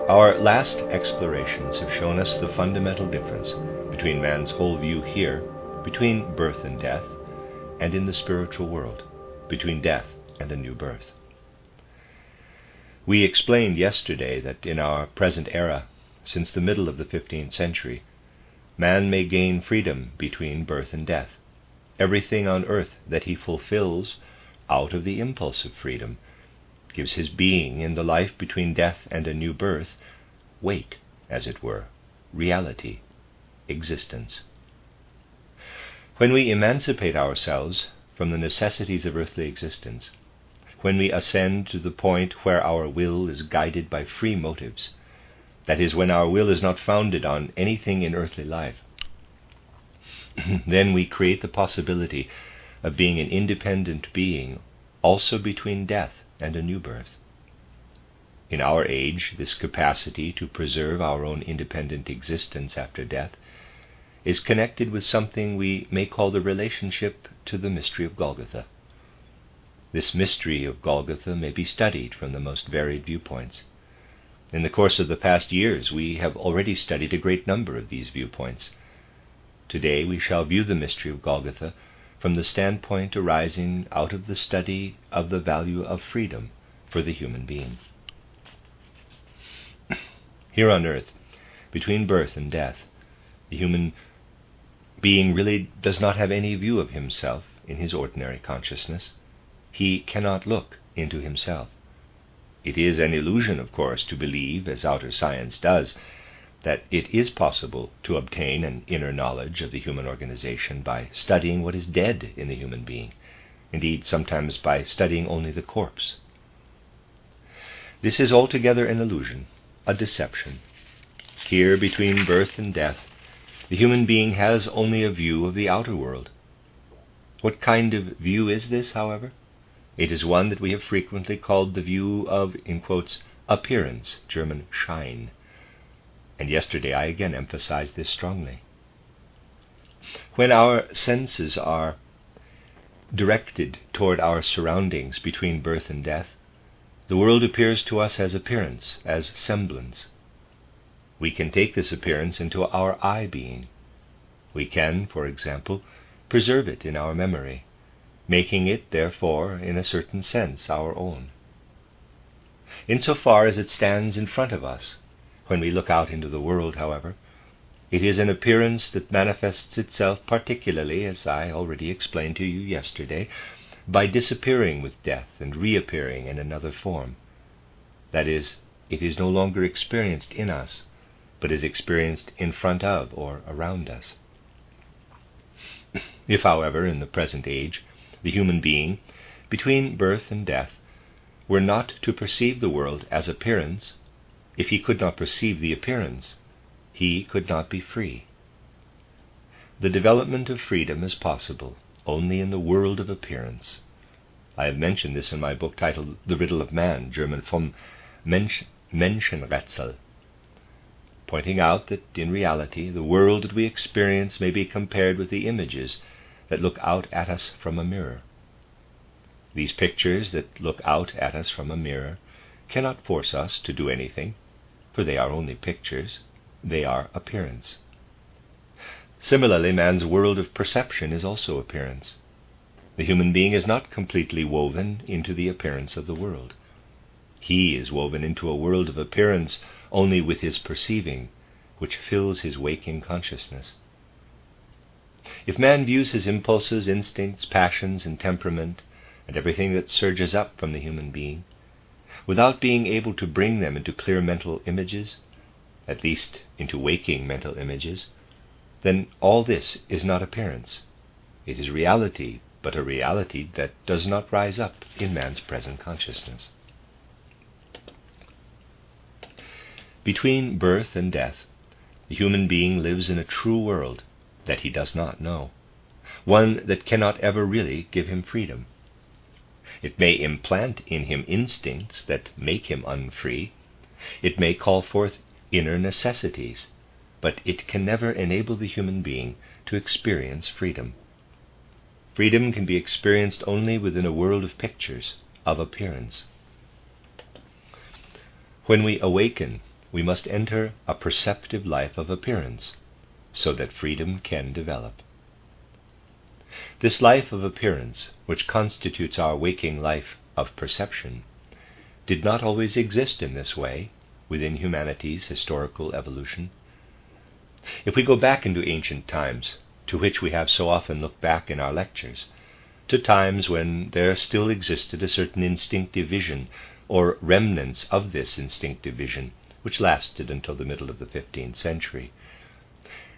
Our last explorations have shown us the fundamental difference between man's whole view here, between birth and death, and in the spiritual world, between death and a new birth. We explained yesterday that in our present era, since the middle of the 15th century, man may gain freedom between birth and death. Everything on earth that he fulfills out of the impulse of freedom gives his being in the life between death and a new birth weight, as it were, reality, existence. When we emancipate ourselves from the necessities of earthly existence, when we ascend to the point where our will is guided by free motives, that is, when our will is not founded on anything in earthly life, then we create the possibility of being an independent being also between death and a new birth. In our age, this capacity to preserve our own independent existence after death is connected with something we may call the relationship to the mystery of Golgotha. This mystery of Golgotha may be studied from the most varied viewpoints. In the course of the past years, we have already studied a great number of these viewpoints. Today we shall view the mystery of Golgotha from the standpoint arising out of the study of the value of freedom for the human being. Here on earth, between birth and death, the human being really does not have any view of himself in his ordinary consciousness. He cannot look into himself. It is an illusion, of course, to believe, as outer science does, that it is possible to obtain an inner knowledge of the human organization by studying what is dead in the human being, indeed sometimes by studying only the corpse. This is altogether an illusion, a deception. Here, between birth and death, the human being has only a view of the outer world. What kind of view is this, however? It is one that we have frequently called the view of, in quotes, appearance, German Schein. And yesterday I again emphasized this strongly. When our senses are directed toward our surroundings between birth and death, the world appears to us as appearance, as semblance. We can take this appearance into our I-being. We can, for example, preserve it in our memory, making it, therefore, in a certain sense, our own. Insofar as it stands in front of us, when we look out into the world, however, it is an appearance that manifests itself particularly, as I already explained to you yesterday, by disappearing with death and reappearing in another form. That is, it is no longer experienced in us, but is experienced in front of or around us. If, however, in the present age, the human being, between birth and death, were not to perceive the world as appearance, if he could not perceive the appearance, he could not be free. The development of freedom is possible only in the world of appearance. I have mentioned this in my book titled The Riddle of Man, German vom Menschenrätsel, pointing out that in reality the world that we experience may be compared with the images that look out at us from a mirror. These pictures that look out at us from a mirror cannot force us to do anything, for they are only pictures, they are appearance. Similarly, man's world of perception is also appearance. The human being is not completely woven into the appearance of the world. He is woven into a world of appearance only with his perceiving, which fills his waking consciousness. If man views his impulses, instincts, passions, and temperament, and everything that surges up from the human being, without being able to bring them into clear mental images, at least into waking mental images, then all this is not appearance. It is reality, but a reality that does not rise up in man's present consciousness. Between birth and death, the human being lives in a true world that he does not know, one that cannot ever really give him freedom. It may implant in him instincts that make him unfree. It may call forth inner necessities, but it can never enable the human being to experience freedom. Freedom can be experienced only within a world of pictures, of appearance. When we awaken we must enter a perceptive life of appearance, so that freedom can develop. This life of appearance, which constitutes our waking life of perception, did not always exist in this way within humanity's historical evolution. If we go back into ancient times, to which we have so often looked back in our lectures, to times when there still existed a certain instinctive vision, or remnants of this instinctive vision, which lasted until the middle of the 15th century,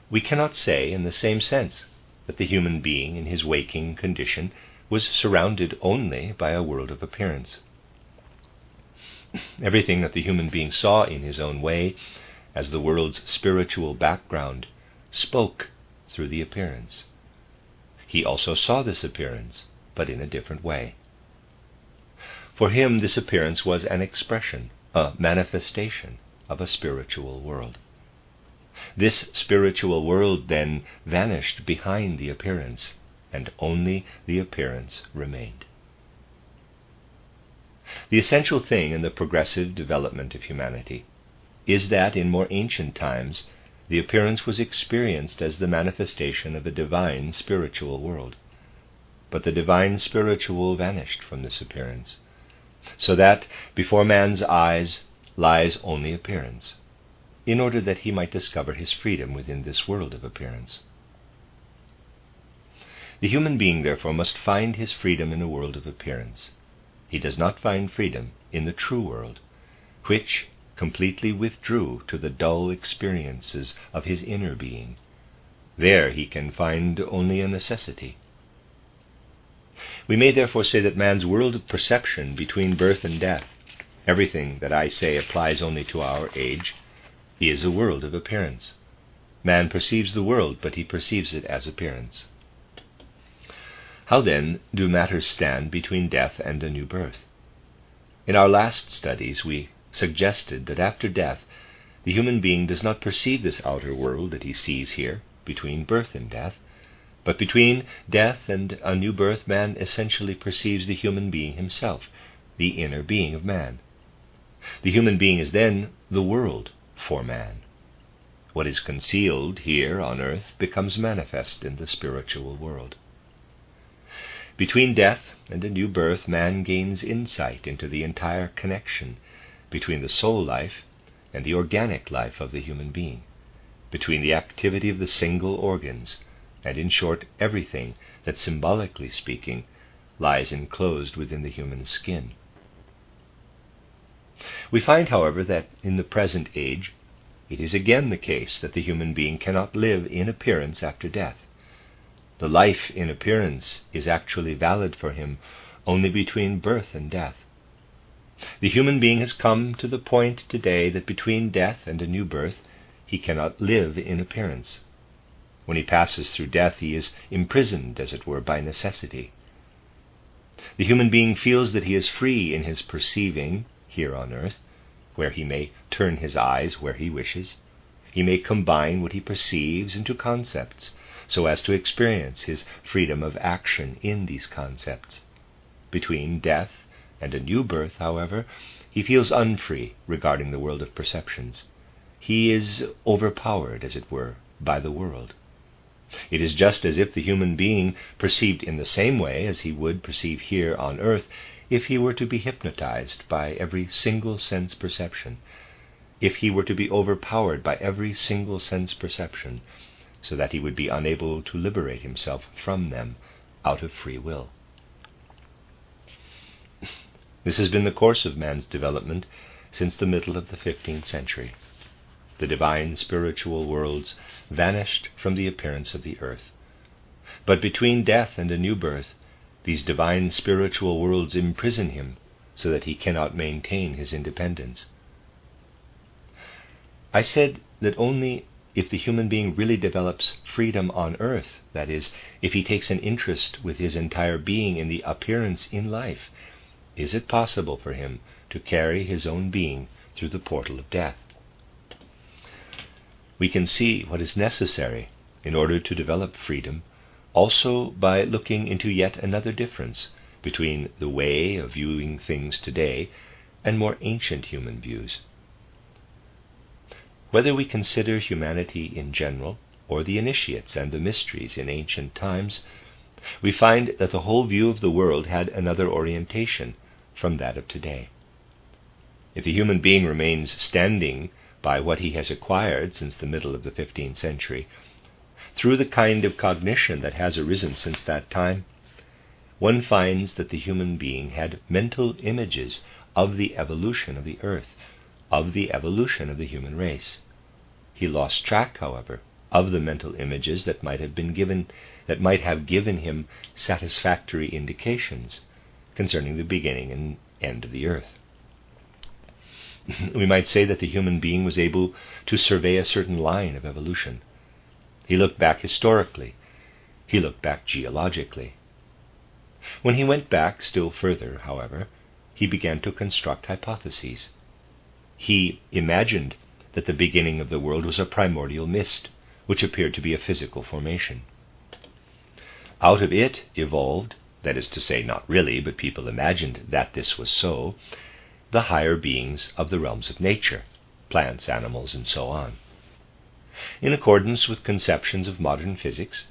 we cannot say in the same sense that the human being in his waking condition was surrounded only by a world of appearance. Everything that the human being saw in his own way, as the world's spiritual background, spoke through the appearance. He also saw this appearance, but in a different way. For him, this appearance was an expression, a manifestation of a spiritual world. This spiritual world then vanished behind the appearance, and only the appearance remained. The essential thing in the progressive development of humanity is that in more ancient times the appearance was experienced as the manifestation of a divine spiritual world. But the divine spiritual vanished from this appearance, so that before man's eyes lies only appearance, in order that he might discover his freedom within this world of appearance. The human being, therefore, must find his freedom in a world of appearance. He does not find freedom in the true world, which completely withdrew to the dull experiences of his inner being. There he can find only a necessity. We may therefore say that man's world of perception between birth and death, everything that I say applies only to our age, is a world of appearance. Man perceives the world, but he perceives it as appearance. How then do matters stand between death and a new birth? In our last studies we suggested that after death the human being does not perceive this outer world that he sees here between birth and death, but between death and a new birth man essentially perceives the human being himself, the inner being of man. The human being is then the world for man. What is concealed here on earth becomes manifest in the spiritual world. Between death and a new birth, man gains insight into the entire connection between the soul life and the organic life of the human being, between the activity of the single organs, and in short, everything that, symbolically speaking, lies enclosed within the human skin. We find, however, that in the present age it is again the case that the human being cannot live in appearance after death. The life in appearance is actually valid for him only between birth and death. The human being has come to the point today that between death and a new birth he cannot live in appearance. When he passes through death he is imprisoned, as it were, by necessity. The human being feels that he is free in his perceiving here on earth, where he may turn his eyes where he wishes. He may combine what he perceives into concepts, so as to experience his freedom of action in these concepts. Between death and a new birth, however, he feels unfree regarding the world of perceptions. He is overpowered, as it were, by the world. It is just as if the human being perceived in the same way as he would perceive here on earth if he were to be hypnotized by every single sense perception, if he were to be overpowered by every single sense perception, so that he would be unable to liberate himself from them out of free will. This has been the course of man's development since the middle of the 15th century. The divine spiritual worlds vanished from the appearance of the earth. But between death and a new birth, these divine spiritual worlds imprison him so that he cannot maintain his independence. I said that only if the human being really develops freedom on earth, that is, if he takes an interest with his entire being in the appearance in life, is it possible for him to carry his own being through the portal of death. We can see what is necessary in order to develop freedom also by looking into yet another difference between the way of viewing things today and more ancient human views. Whether we consider humanity in general, or the initiates and the mysteries in ancient times, we find that the whole view of the world had another orientation from that of today. If a human being remains standing by what he has acquired since the middle of the 15th century, through the kind of cognition that has arisen since that time, one finds that the human being had mental images of the evolution of the earth, of the evolution of the human race. He lost track, however, of the mental images that might have given him satisfactory indications concerning the beginning and end of the earth. We might say that the human being was able to survey a certain line of evolution. He looked back historically. He looked back geologically. When he went back still further, however, he began to construct hypotheses. He imagined that the beginning of the world was a primordial mist, which appeared to be a physical formation. Out of it evolved, that is to say, not really, but people imagined that this was so, the higher beings of the realms of nature, plants, animals, and so on. In accordance with conceptions of modern physics,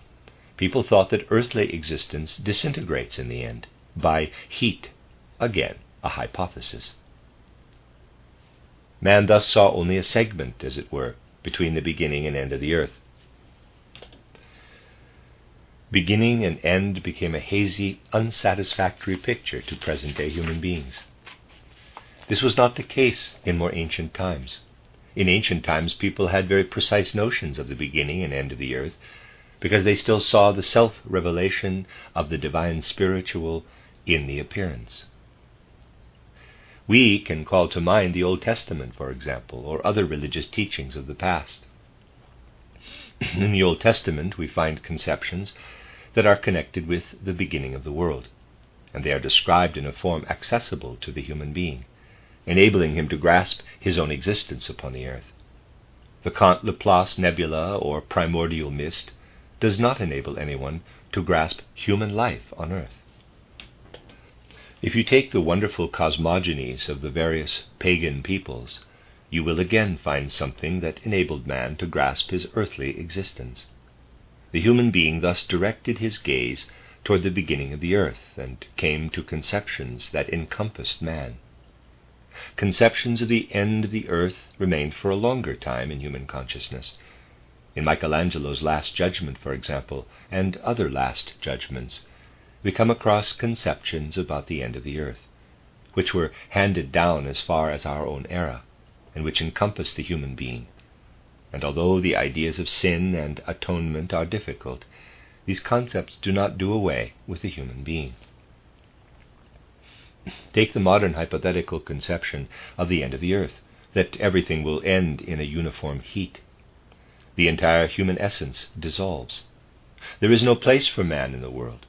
people thought that earthly existence disintegrates in the end by heat, again a hypothesis. Man thus saw only a segment, as it were, between the beginning and end of the earth. Beginning and end became a hazy, unsatisfactory picture to present-day human beings. This was not the case in more ancient times. In ancient times, people had very precise notions of the beginning and end of the earth, because they still saw the self-revelation of the divine spiritual in the appearance. We can call to mind the Old Testament, for example, or other religious teachings of the past. In the Old Testament, we find conceptions that are connected with the beginning of the world, and they are described in a form accessible to the human being, enabling him to grasp his own existence upon the earth. The Kant-Laplace nebula, or primordial mist, does not enable anyone to grasp human life on earth. If you take the wonderful cosmogonies of the various pagan peoples, you will again find something that enabled man to grasp his earthly existence. The human being thus directed his gaze toward the beginning of the earth, and came to conceptions that encompassed man. Conceptions of the end of the earth remained for a longer time in human consciousness. In Michelangelo's Last Judgment, for example, and other last judgments, we come across conceptions about the end of the earth, which were handed down as far as our own era, and which encompass the human being. And although the ideas of sin and atonement are difficult, these concepts do not do away with the human being. Take the modern hypothetical conception of the end of the earth, that everything will end in a uniform heat. The entire human essence dissolves. There is no place for man in the world.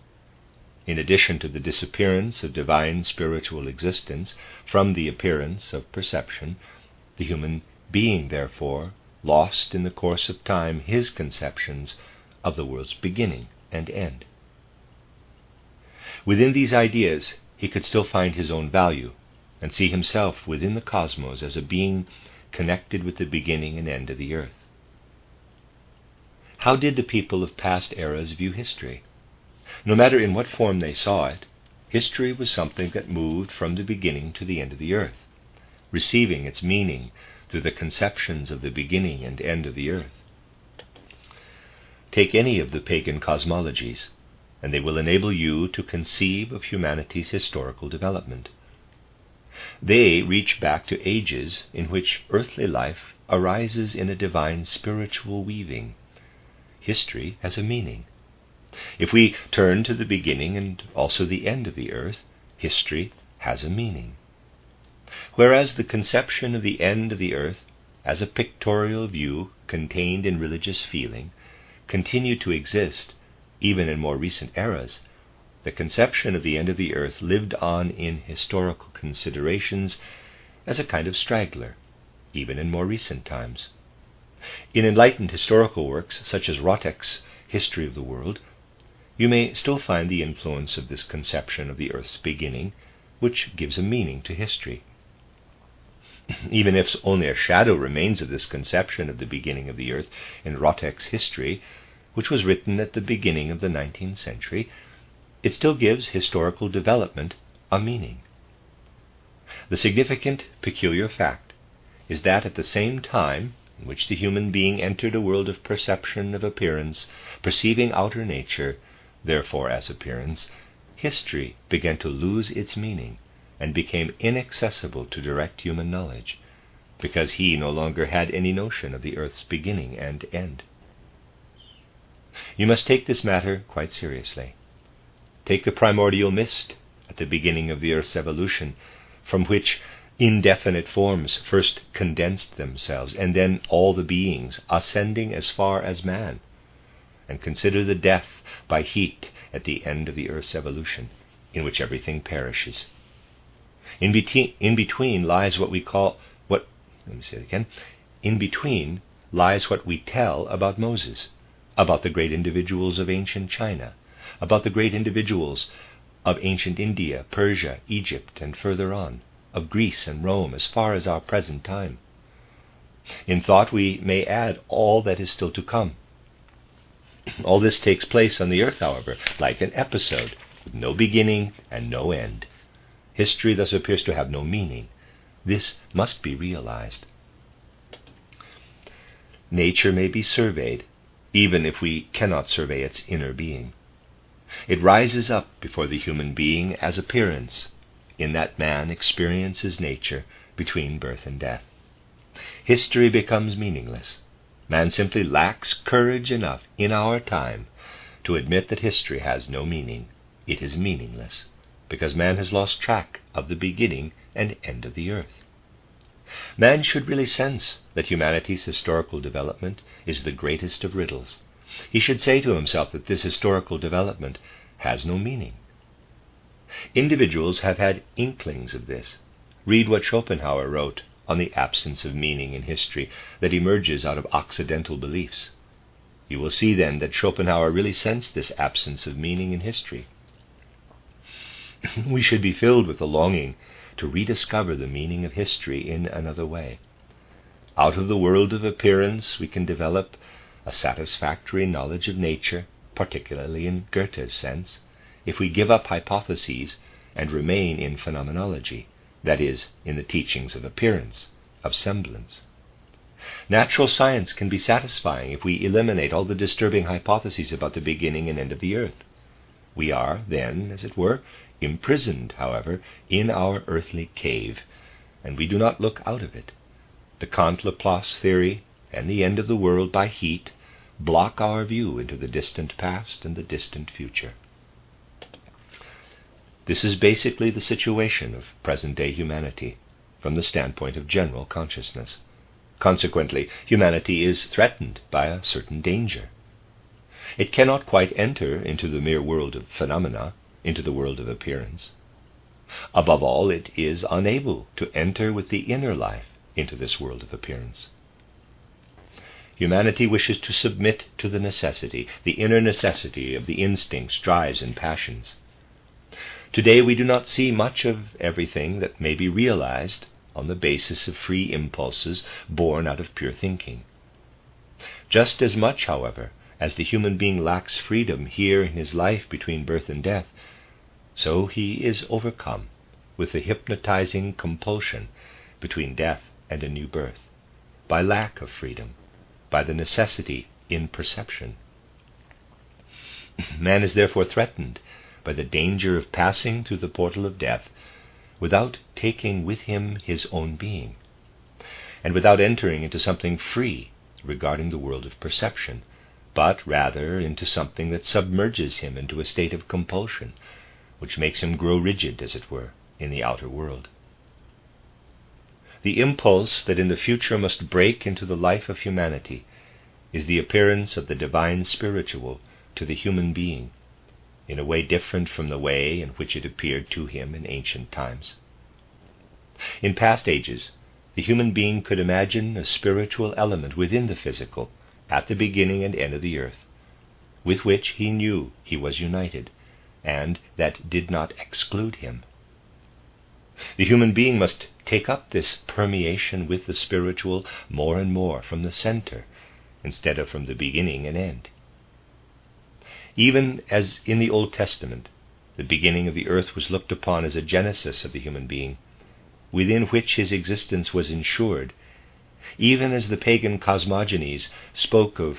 In addition to the disappearance of divine spiritual existence from the appearance of perception, the human being, therefore, lost in the course of time his conceptions of the world's beginning and end. Within these ideas, he could still find his own value, and see himself within the cosmos as a being connected with the beginning and end of the earth. How did the people of past eras view history? No matter in what form they saw it, history was something that moved from the beginning to the end of the earth, receiving its meaning through the conceptions of the beginning and end of the earth. Take any of the pagan cosmologies, and they will enable you to conceive of humanity's historical development. They reach back to ages in which earthly life arises in a divine spiritual weaving. History has a meaning. If we turn to the beginning and also the end of the earth, history has a meaning. Whereas the conception of the end of the earth as a pictorial view contained in religious feeling continued to exist even in more recent eras, the conception of the end of the earth lived on in historical considerations as a kind of straggler, even in more recent times. In enlightened historical works such as Rotteck's History of the World, you may still find the influence of this conception of the earth's beginning, which gives a meaning to history. even if only a shadow remains of this conception of the beginning of the earth in Rotteck's history, which was written at the beginning of the 19th century, it still gives historical development a meaning. The significant, peculiar fact is that at the same time in which the human being entered a world of perception, of appearance, perceiving outer nature, therefore as appearance, history began to lose its meaning and became inaccessible to direct human knowledge, because he no longer had any notion of the earth's beginning and end. You must take this matter quite seriously. Take the primordial mist at the beginning of the earth's evolution, from which indefinite forms first condensed themselves, and then all the beings, ascending as far as man, and consider the death by heat at the end of the earth's evolution, in which everything perishes. In between lies what we tell about Moses, about the great individuals of ancient China, about the great individuals of ancient India, Persia, Egypt, and further on, of Greece and Rome, as far as our present time. In thought we may add all that is still to come. All this takes place on the earth, however, like an episode, with no beginning and no end. History thus appears to have no meaning. This must be realized. Nature may be surveyed, even if we cannot survey its inner being. It rises up before the human being as appearance, in that man experiences nature between birth and death. History becomes meaningless. Man simply lacks courage enough in our time to admit that history has no meaning. It is meaningless, because man has lost track of the beginning and end of the earth. Man should really sense that humanity's historical development is the greatest of riddles. He should say to himself that this historical development has no meaning. Individuals have had inklings of this. Read what Schopenhauer wrote on the absence of meaning in history that emerges out of Occidental beliefs. You will see then that Schopenhauer really sensed this absence of meaning in history. We should be filled with the longing to rediscover the meaning of history in another way. Out of the world of appearance we can develop a satisfactory knowledge of nature, particularly in Goethe's sense, if we give up hypotheses and remain in phenomenology, that is, in the teachings of appearance, of semblance. Natural science can be satisfying if we eliminate all the disturbing hypotheses about the beginning and end of the earth. We are, then, as it were, imprisoned, however, in our earthly cave, and we do not look out of it. The Kant-Laplace theory and the end of the world by heat block our view into the distant past and the distant future. This is basically the situation of present-day humanity from the standpoint of general consciousness. Consequently, humanity is threatened by a certain danger. It cannot quite enter into the mere world of phenomena, into the world of appearance. Above all, it is unable to enter with the inner life into this world of appearance. Humanity wishes to submit to the necessity, the inner necessity of the instincts, drives, and passions. Today we do not see much of everything that may be realized on the basis of free impulses born out of pure thinking. Just as much, however, as the human being lacks freedom here in his life between birth and death, so he is overcome with the hypnotizing compulsion between death and a new birth, by lack of freedom, by the necessity in perception. Man is therefore threatened by the danger of passing through the portal of death without taking with him his own being, and without entering into something free regarding the world of perception, but rather into something that submerges him into a state of compulsion, which makes him grow rigid, as it were, in the outer world. The impulse that in the future must break into the life of humanity is the appearance of the divine spiritual to the human being, in a way different from the way in which it appeared to him in ancient times. In past ages, the human being could imagine a spiritual element within the physical, at the beginning and end of the earth, with which he knew he was united, and that did not exclude him. The human being must take up this permeation with the spiritual more and more from the center, instead of from the beginning and end. Even as in the Old Testament, the beginning of the earth was looked upon as a genesis of the human being, within which his existence was ensured, even as the pagan cosmogonies spoke of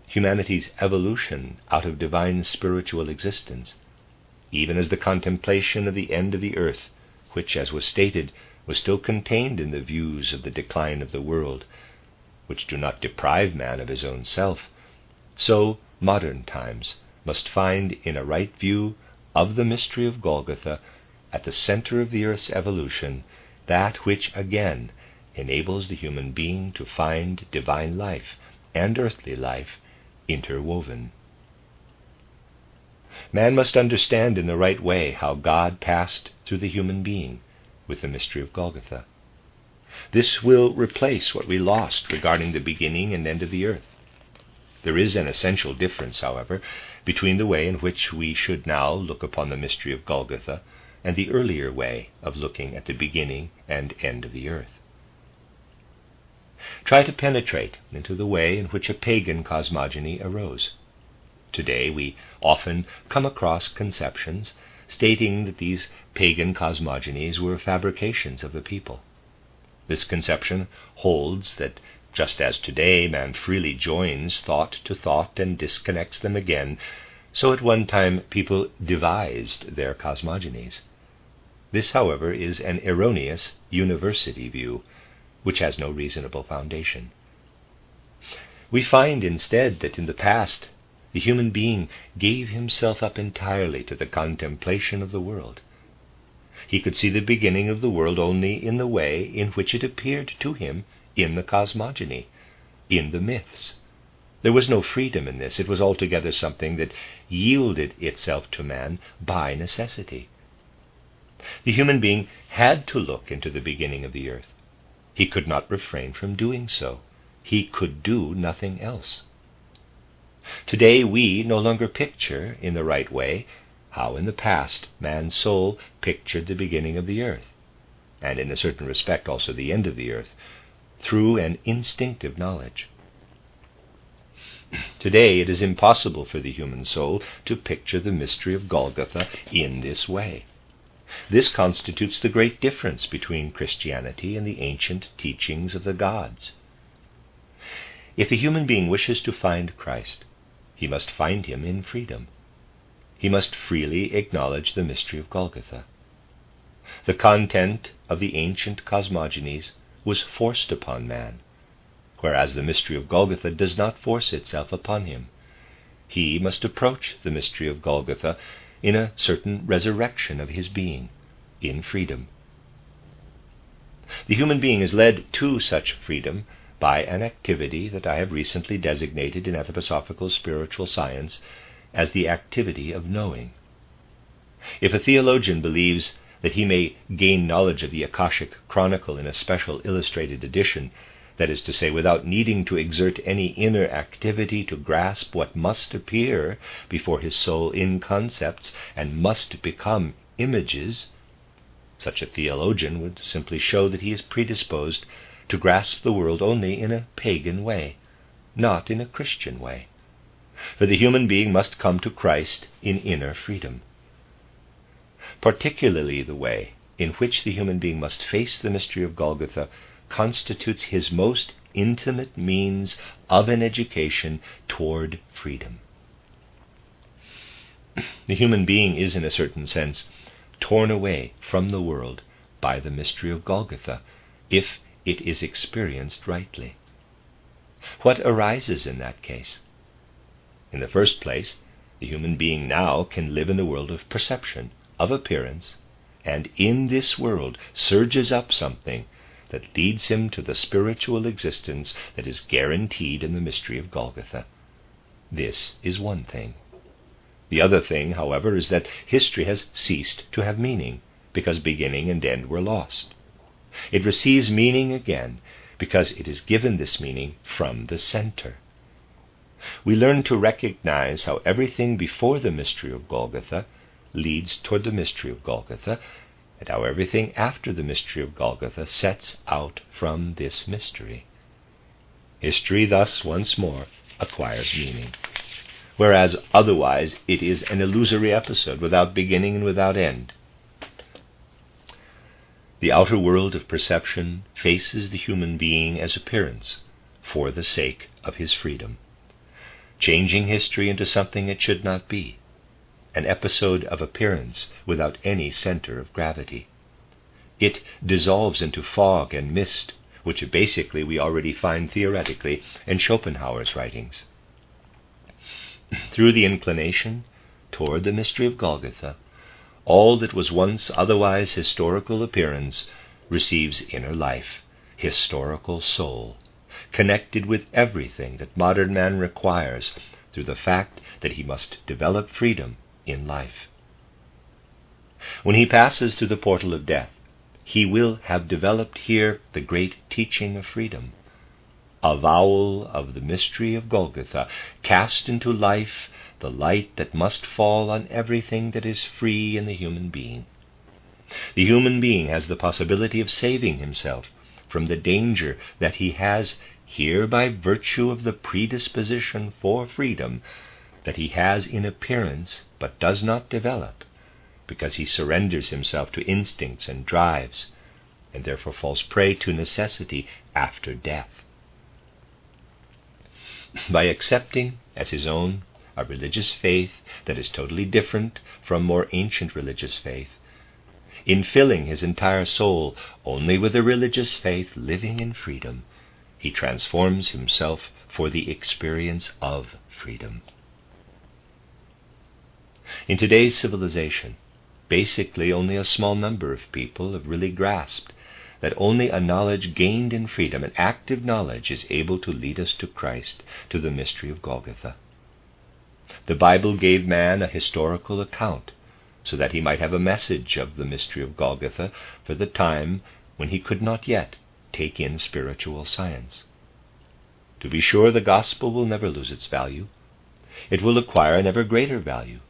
humanity's evolution out of divine spiritual existence, even as the contemplation of the end of the earth, which, as was stated, was still contained in the views of the decline of the world, which do not deprive man of his own self, so modern times must find in a right view of the mystery of Golgotha, at the center of the earth's evolution, that which again enables the human being to find divine life and earthly life interwoven. Man must understand in the right way how God passed through the human being with the mystery of Golgotha. This will replace what we lost regarding the beginning and end of the earth. There is an essential difference, however, between the way in which we should now look upon the mystery of Golgotha and the earlier way of looking at the beginning and end of the earth. Try to penetrate into the way in which a pagan cosmogony arose. Today we often come across conceptions stating that these pagan cosmogonies were fabrications of the people. This conception holds that just as today man freely joins thought to thought and disconnects them again, so at one time people devised their cosmogonies. This, however, is an erroneous university view, which has no reasonable foundation. We find instead that in the past the human being gave himself up entirely to the contemplation of the world. He could see the beginning of the world only in the way in which it appeared to him in the cosmogony, in the myths. There was no freedom in this. It was altogether something that yielded itself to man by necessity. The human being had to look into the beginning of the earth. He could not refrain from doing so. He could do nothing else. Today we no longer picture in the right way how in the past man's soul pictured the beginning of the earth, and in a certain respect also the end of the earth, through an instinctive knowledge. Today it is impossible for the human soul to picture the mystery of Golgotha in this way. This constitutes the great difference between Christianity and the ancient teachings of the gods. If a human being wishes to find Christ, he must find him in freedom. He must freely acknowledge the mystery of Golgotha. The content of the ancient cosmogonies was forced upon man, whereas the mystery of Golgotha does not force itself upon him. He must approach the mystery of Golgotha in a certain resurrection of his being, in freedom. The human being is led to such freedom by an activity that I have recently designated in anthroposophical spiritual science as the activity of knowing. If a theologian believes that he may gain knowledge of the Akashic Chronicle in a special illustrated edition, that is to say, without needing to exert any inner activity to grasp what must appear before his soul in concepts and must become images, such a theologian would simply show that he is predisposed to grasp the world only in a pagan way, not in a Christian way. For the human being must come to Christ in inner freedom. Particularly the way in which the human being must face the mystery of Golgotha constitutes his most intimate means of an education toward freedom. The human being is, in a certain sense, torn away from the world by the mystery of Golgotha, if it is experienced rightly. What arises in that case? In the first place, the human being now can live in the world of perception, of appearance, and in this world surges up something that leads him to the spiritual existence that is guaranteed in the mystery of Golgotha. This is one thing. The other thing, however, is that history has ceased to have meaning, because beginning and end were lost. It receives meaning again, because it is given this meaning from the center. We learn to recognize how everything before the mystery of Golgotha leads toward the mystery of Golgotha, and how everything after the mystery of Golgotha sets out from this mystery. History thus once more acquires meaning, whereas otherwise it is an illusory episode without beginning and without end. The outer world of perception faces the human being as appearance for the sake of his freedom, changing history into something it should not be, an episode of appearance without any center of gravity. It dissolves into fog and mist, which basically we already find theoretically in Schopenhauer's writings. Through the inclination toward the mystery of Golgotha, all that was once otherwise historical appearance receives inner life, historical soul, connected with everything that modern man requires through the fact that he must develop freedom in life. When he passes through the portal of death, he will have developed here the great teaching of freedom, avowal of the mystery of Golgotha, cast into life the light that must fall on everything that is free in the human being. The human being has the possibility of saving himself from the danger that he has here by virtue of the predisposition for freedom that he has in appearance but does not develop, because he surrenders himself to instincts and drives, and therefore falls prey to necessity after death. By accepting as his own a religious faith that is totally different from more ancient religious faith, in filling his entire soul only with a religious faith living in freedom, he transforms himself for the experience of freedom. In today's civilization, basically only a small number of people have really grasped that only a knowledge gained in freedom, an active knowledge, is able to lead us to Christ, to the mystery of Golgotha. The Bible gave man a historical account so that he might have a message of the mystery of Golgotha for the time when he could not yet take in spiritual science. To be sure, the gospel will never lose its value. It will acquire an ever greater value,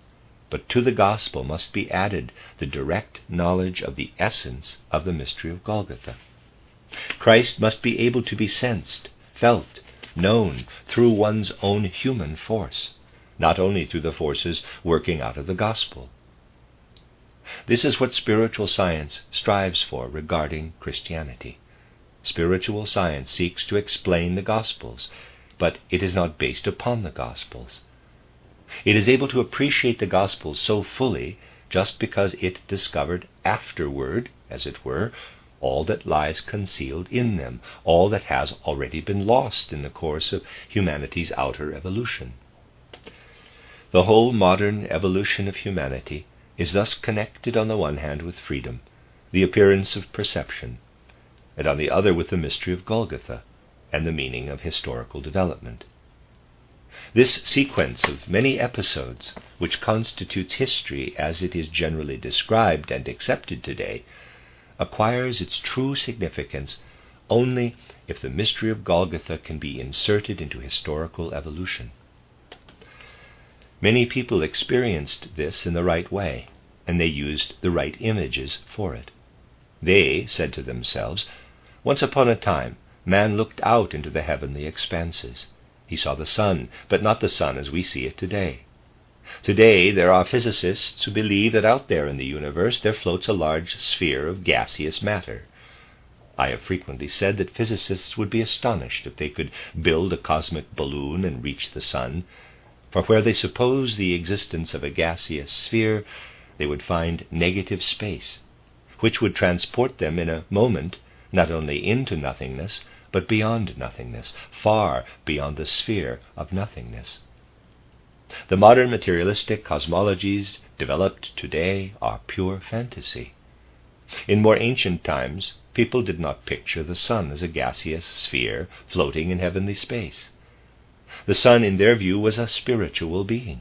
but to the gospel must be added the direct knowledge of the essence of the mystery of Golgotha. Christ must be able to be sensed, felt, known through one's own human force, not only through the forces working out of the gospel. This is what spiritual science strives for regarding Christianity. Spiritual science seeks to explain the Gospels, but it is not based upon the Gospels. It is able to appreciate the Gospels so fully just because it discovered afterward, as it were, all that lies concealed in them, all that has already been lost in the course of humanity's outer evolution. The whole modern evolution of humanity is thus connected on the one hand with freedom, the appearance of perception, and on the other with the mystery of Golgotha and the meaning of historical development. This sequence of many episodes, which constitutes history as it is generally described and accepted today, acquires its true significance only if the mystery of Golgotha can be inserted into historical evolution. Many people experienced this in the right way, and they used the right images for it. They said to themselves, "Once upon a time, man looked out into the heavenly expanses. He saw the sun, but not the sun as we see it today. Today there are physicists who believe that out there in the universe there floats a large sphere of gaseous matter. I have frequently said that physicists would be astonished if they could build a cosmic balloon and reach the sun, for where they suppose the existence of a gaseous sphere, they would find negative space, which would transport them in a moment not only into nothingness, but beyond nothingness, far beyond the sphere of nothingness. The modern materialistic cosmologies developed today are pure fantasy. In more ancient times, people did not picture the sun as a gaseous sphere floating in heavenly space. The sun, in their view, was a spiritual being.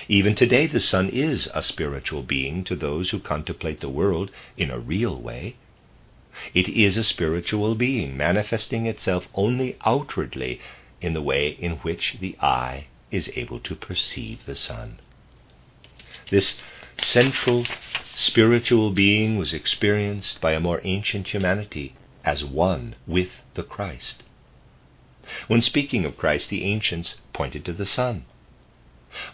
Even today the sun is a spiritual being to those who contemplate the world in a real way. It is a spiritual being, manifesting itself only outwardly in the way in which the eye is able to perceive the sun. This central spiritual being was experienced by a more ancient humanity as one with the Christ. When speaking of Christ, the ancients pointed to the sun.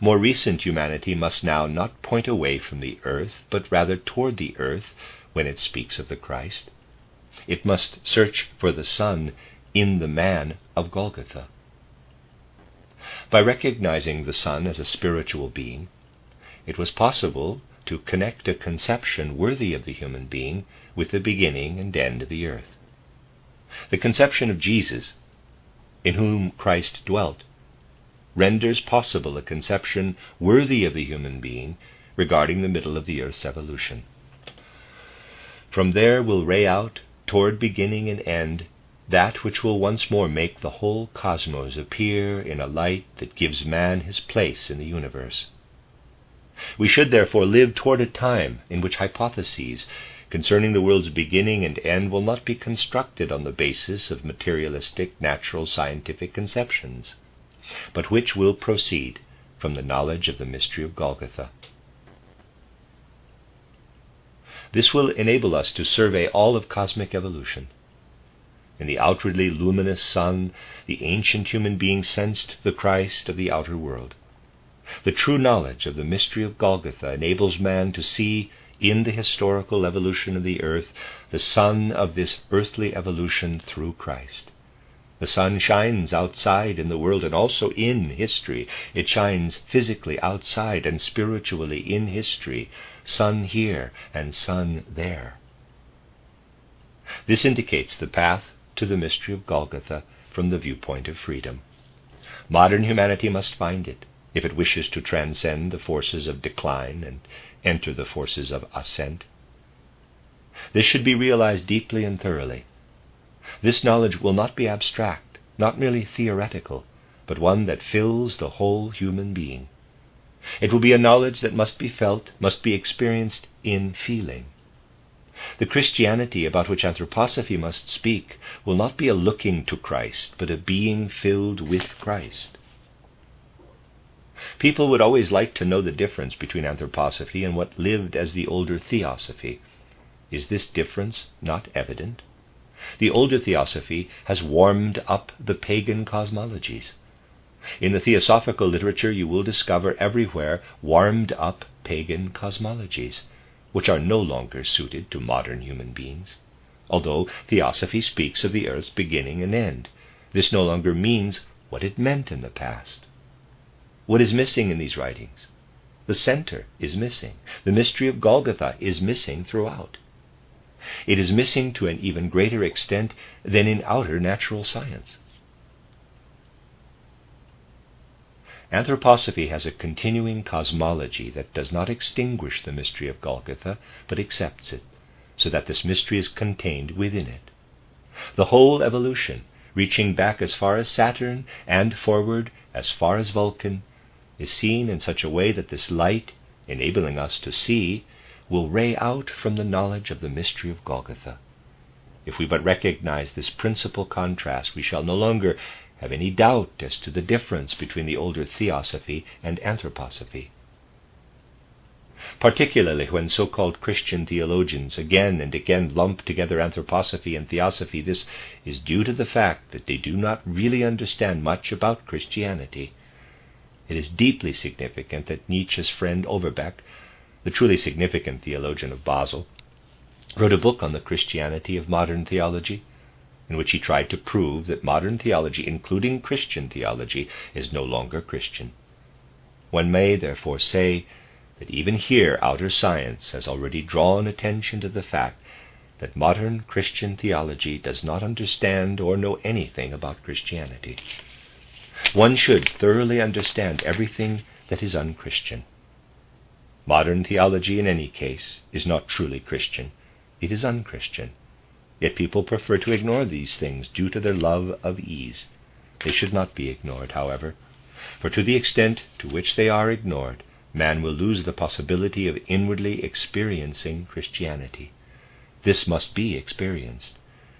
More recent humanity must now not point away from the earth, but rather toward the earth when it speaks of the Christ. It must search for the sun in the man of Golgotha. By recognizing the Son as a spiritual being, it was possible to connect a conception worthy of the human being with the beginning and end of the earth. The conception of Jesus, in whom Christ dwelt, renders possible a conception worthy of the human being regarding the middle of the earth's evolution. From there will ray out, toward beginning and end, that which will once more make the whole cosmos appear in a light that gives man his place in the universe. We should therefore live toward a time in which hypotheses concerning the world's beginning and end will not be constructed on the basis of materialistic, natural, scientific conceptions, but which will proceed from the knowledge of the mystery of Golgotha. This will enable us to survey all of cosmic evolution. In the outwardly luminous sun, the ancient human being sensed the Christ of the outer world. The true knowledge of the mystery of Golgotha enables man to see in the historical evolution of the earth the sun of this earthly evolution through Christ. The sun shines outside in the world and also in history. It shines physically outside and spiritually in history, sun here and sun there. This indicates the path to the mystery of Golgotha from the viewpoint of freedom. Modern humanity must find it if it wishes to transcend the forces of decline and enter the forces of ascent. This should be realized deeply and thoroughly. This knowledge will not be abstract, not merely theoretical, but one that fills the whole human being. It will be a knowledge that must be felt, must be experienced in feeling. The Christianity about which Anthroposophy must speak will not be a looking to Christ, but a being filled with Christ. People would always like to know the difference between Anthroposophy and what lived as the older theosophy. Is this difference not evident? The older theosophy has warmed up the pagan cosmologies. In the theosophical literature you will discover everywhere warmed up pagan cosmologies, which are no longer suited to modern human beings. Although theosophy speaks of the earth's beginning and end, this no longer means what it meant in the past. What is missing in these writings? The center is missing. The mystery of Golgotha is missing throughout. It is missing to an even greater extent than in outer natural science. Anthroposophy has a continuing cosmology that does not extinguish the mystery of Golgotha, but accepts it, so that this mystery is contained within it. The whole evolution, reaching back as far as Saturn and forward as far as Vulcan, is seen in such a way that this light, enabling us to see, will ray out from the knowledge of the mystery of Golgotha. If we but recognize this principal contrast, we shall no longer have any doubt as to the difference between the older theosophy and anthroposophy. Particularly when so-called Christian theologians again and again lump together anthroposophy and theosophy, this is due to the fact that they do not really understand much about Christianity. It is deeply significant that Nietzsche's friend Overbeck, the truly significant theologian of Basel, wrote a book on the Christianity of modern theology, in which he tried to prove that modern theology, including Christian theology, is no longer Christian. One may therefore say that even here outer science has already drawn attention to the fact that modern Christian theology does not understand or know anything about Christianity. One should thoroughly understand everything that is unchristian. Modern theology, in any case, is not truly Christian. It is unchristian. Yet people prefer to ignore these things due to their love of ease. They should not be ignored, however, for to the extent to which they are ignored, man will lose the possibility of inwardly experiencing Christianity. This must be experienced,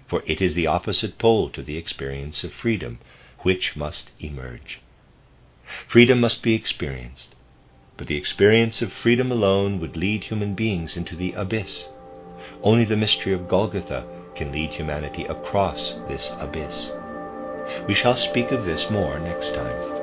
for it is the opposite pole to the experience of freedom, which must emerge. Freedom must be experienced, But the experience of freedom alone would lead human beings into the abyss. Only the mystery of Golgotha can lead humanity across this abyss. We shall speak of this more next time.